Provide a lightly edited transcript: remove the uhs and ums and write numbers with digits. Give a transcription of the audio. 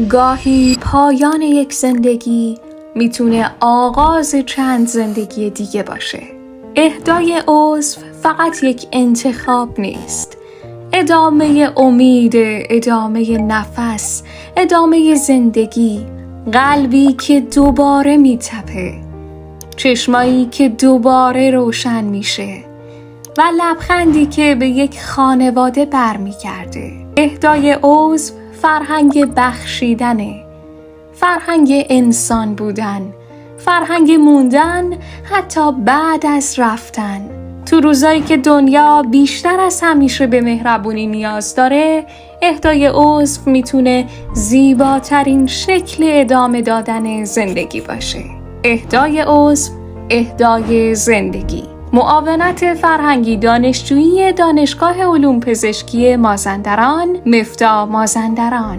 گاهی پایان یک زندگی میتونه آغاز چند زندگی دیگه باشه. اهدای عضو فقط یک انتخاب نیست. ادامه امید، ادامه نفس، ادامه زندگی، قلبی که دوباره میتپه، چشمایی که دوباره روشن میشه و لبخندی که به یک خانواده برمیگرده. اهدای عضو فرهنگ بخشیدنه، فرهنگ انسان بودن، فرهنگ موندن حتی بعد از رفتن. تو روزایی که دنیا بیشتر از همیشه به مهربونی نیاز داره، اهدای عضو میتونه زیباترین شکل ادامه دادن زندگی باشه. اهدای عضو، اهدای زندگی. معاونت فرهنگی دانشجویی دانشگاه علوم پزشکی مازندران، مفتا مازندران.